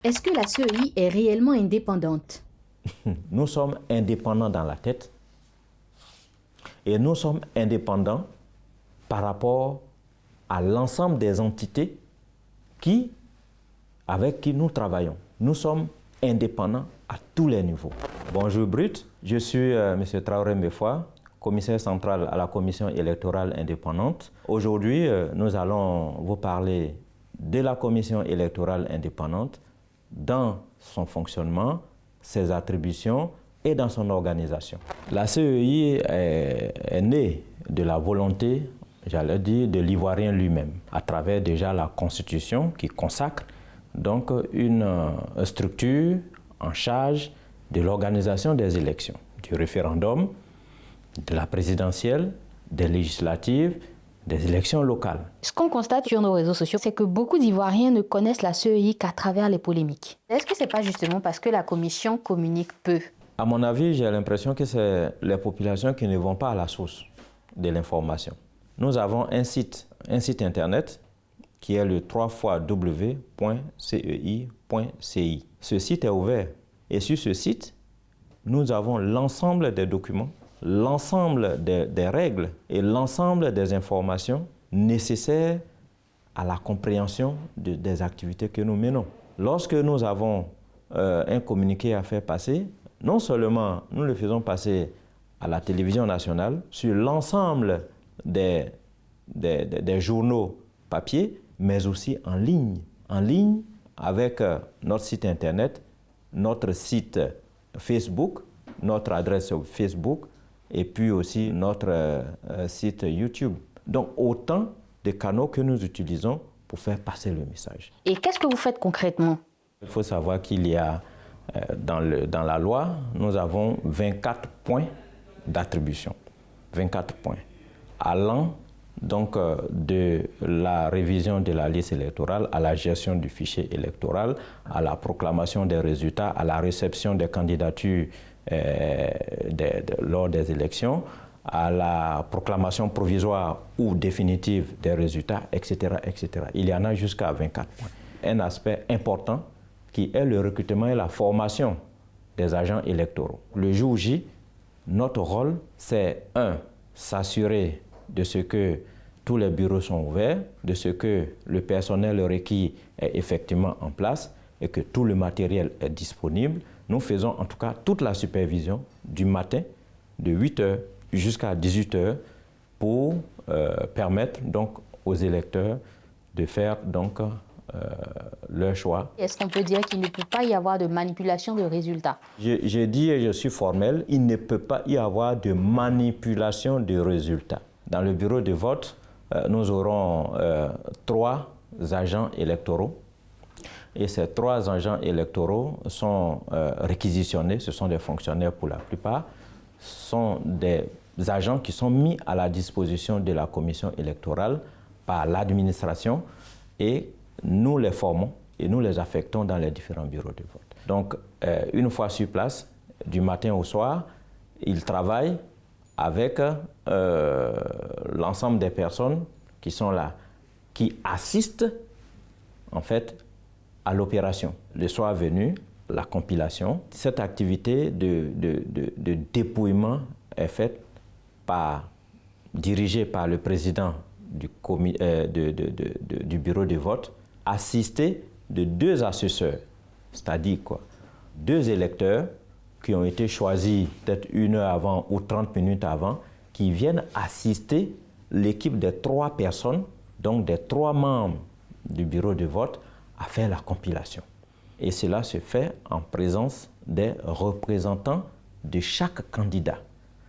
Est-ce que la CEI est réellement indépendante? Nous sommes indépendants dans la tête et nous sommes indépendants par rapport à l'ensemble des entités avec qui nous travaillons. Nous sommes indépendants à tous les niveaux. Bonjour Brut, je suis M. Traoré Mbefoua, commissaire central à la Commission électorale indépendante. Aujourd'hui, nous allons vous parler de la Commission électorale indépendante dans son fonctionnement, ses attributions et dans son organisation. La CEI est née de la volonté, j'allais dire, de l'Ivoirien lui-même, à travers déjà la Constitution qui consacre donc une structure en charge de l'organisation des élections, du référendum, de la présidentielle, des législatives, des élections locales. Ce qu'on constate sur nos réseaux sociaux, c'est que beaucoup d'Ivoiriens ne connaissent la CEI qu'à travers les polémiques. Est-ce que ce n'est pas justement parce que la Commission communique peu? À mon avis, j'ai l'impression que c'est les populations qui ne vont pas à la source de l'information. Nous avons un site internet qui est le www.cei.ci. Ce site est ouvert et sur ce site, nous avons l'ensemble des documents, l'ensemble des règles et l'ensemble des informations nécessaires à la compréhension des activités que nous menons. Lorsque nous avons un communiqué à faire passer, non seulement nous le faisons passer à la télévision nationale, sur l'ensemble des journaux papier, mais aussi en ligne avec notre site internet, notre site Facebook, notre adresse Facebook et puis aussi notre site YouTube. Donc autant de canaux que nous utilisons pour faire passer le message. Et qu'est-ce que vous faites concrètement? Il faut savoir qu'il y a dans la loi, nous avons 24 points d'attribution. 24 points allant donc de la révision de la liste électorale à la gestion du fichier électoral, à la proclamation des résultats, à la réception des candidatures lors des élections, à la proclamation provisoire ou définitive des résultats, etc., etc. Il y en a jusqu'à 24 points. Un aspect important qui est le recrutement et la formation des agents électoraux. Le jour J, notre rôle, c'est s'assurer de ce que tous les bureaux sont ouverts, de ce que le personnel requis est effectivement en place et que tout le matériel est disponible. Nous faisons en tout cas toute la supervision du matin de 8h jusqu'à 18h pour permettre donc aux électeurs de faire donc leur choix. Est-ce qu'on peut dire qu'il ne peut pas y avoir de manipulation de résultats? Je dis et je suis formel, il ne peut pas y avoir de manipulation de résultats. Dans le bureau de vote, nous aurons 3 agents électoraux et ces 3 agents électoraux sont réquisitionnés, ce sont des fonctionnaires pour la plupart, sont des agents qui sont mis à la disposition de la commission électorale par l'administration et nous les formons et nous les affectons dans les différents bureaux de vote. Donc, une fois sur place, du matin au soir, ils travaillent avec l'ensemble des personnes qui sont là, qui assistent en fait à l'opération. Le soir venu, la compilation. Cette activité de dépouillement est faite dirigée par le président du bureau de vote, assisté de 2 assesseurs, c'est-à-dire quoi? 2 électeurs qui ont été choisis peut-être 1 heure avant ou 30 minutes avant, qui viennent assister l'équipe des 3 personnes, donc des 3 membres du bureau de vote, à faire la compilation. Et cela se fait en présence des représentants de chaque candidat.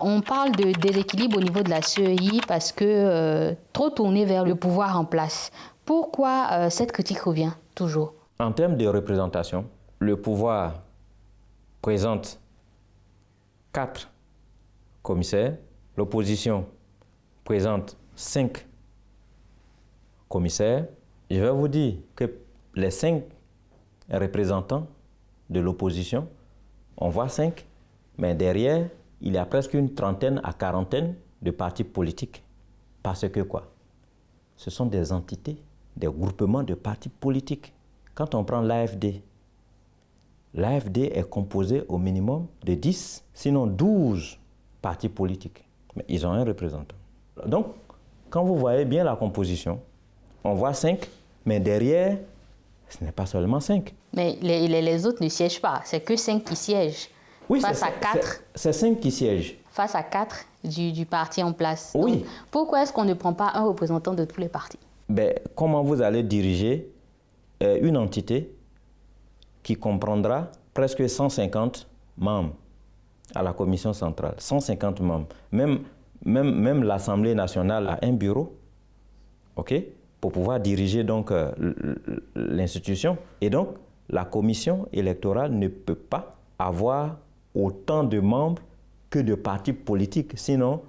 On parle de déséquilibre au niveau de la CEI parce que trop tourné vers le pouvoir en place. Pourquoi cette critique revient toujours? En termes de représentation, le pouvoir présente 4 commissaires, l'opposition présente 5 commissaires. Je vais vous dire que les 5 représentants de l'opposition, on voit 5, mais derrière, il y a presque une trentaine à quarantaine de partis politiques. Parce que quoi? Ce sont des entités, des groupements de partis politiques. Quand on prend l'AFD, l'AFD est composée au minimum de 10, sinon 12 partis politiques. Mais ils ont un représentant. Donc, quand vous voyez bien la composition, on voit 5, mais derrière, ce n'est pas seulement 5. Mais les autres ne siègent pas, c'est que 5 qui siègent. Oui, face à 4. C'est 5 qui siègent. Face à 4 du parti en place. Oui. Donc, pourquoi est-ce qu'on ne prend pas un représentant de tous les partis? Ben, comment vous allez diriger une entité qui comprendra presque 150 membres à la commission centrale? 150 membres. Même l'Assemblée nationale a un bureau, ok, pour pouvoir diriger donc l'institution. Et donc, la commission électorale ne peut pas avoir autant de membres que de partis politiques, sinon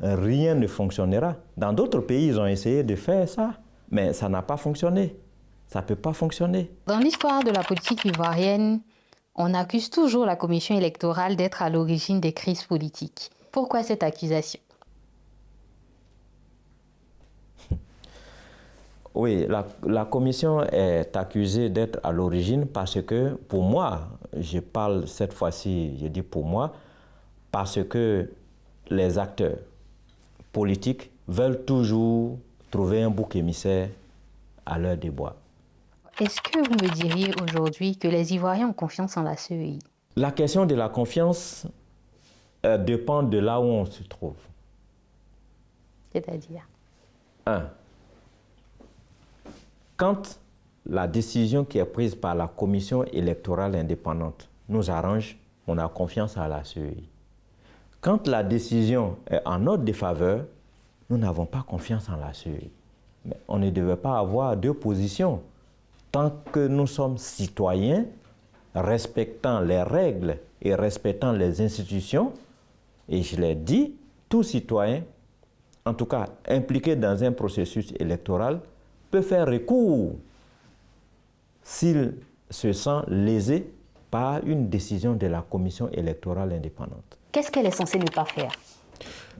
rien ne fonctionnera. Dans d'autres pays, ils ont essayé de faire ça, mais ça n'a pas fonctionné. Ça ne peut pas fonctionner. Dans l'histoire de la politique ivoirienne, on accuse toujours la commission électorale d'être à l'origine des crises politiques. Pourquoi cette accusation? Oui, la commission est accusée d'être à l'origine parce que, pour moi, je parle cette fois-ci, je dis pour moi, parce que les acteurs politiques veulent toujours trouver un bouc émissaire à leur déboire. Est-ce que vous me diriez aujourd'hui que les Ivoiriens ont confiance en la CEI? La question de la confiance dépend de là où on se trouve. C'est-à-dire? 1. Quand la décision qui est prise par la commission électorale indépendante nous arrange, on a confiance à la CEI. Quand la décision est en notre défaveur, nous n'avons pas confiance en la CEI. Mais on ne devait pas avoir deux positions. Tant que nous sommes citoyens, respectant les règles et respectant les institutions, et je l'ai dit, tout citoyen, en tout cas impliqué dans un processus électoral, peut faire recours s'il se sent lésé par une décision de la commission électorale indépendante. Qu'est-ce qu'elle est censée ne pas faire?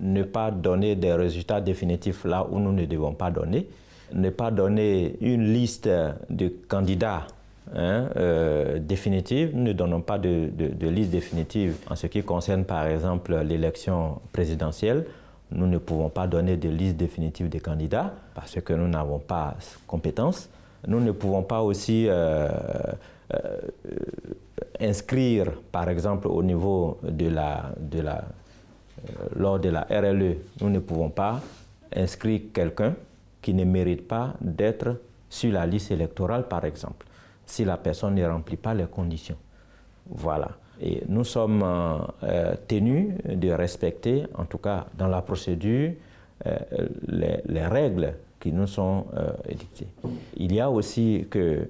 Ne pas donner des résultats définitifs là où nous ne devons pas donner. Ne pas donner une liste de candidats définitive. Nous ne donnons pas de liste définitive en ce qui concerne par exemple l'élection présidentielle. Nous ne pouvons pas donner de liste définitive des candidats parce que nous n'avons pas compétence. Nous ne pouvons pas aussi inscrire, par exemple, au niveau lors de la RLE, nous ne pouvons pas inscrire quelqu'un qui ne mérite pas d'être sur la liste électorale, par exemple, si la personne ne remplit pas les conditions. Voilà. Et nous sommes tenus de respecter, en tout cas dans la procédure, les règles qui nous sont édictées. Il y a aussi que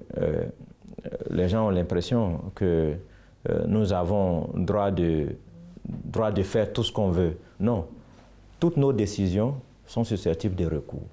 les gens ont l'impression que nous avons droit de faire tout ce qu'on veut. Non, toutes nos décisions sont susceptibles de recours.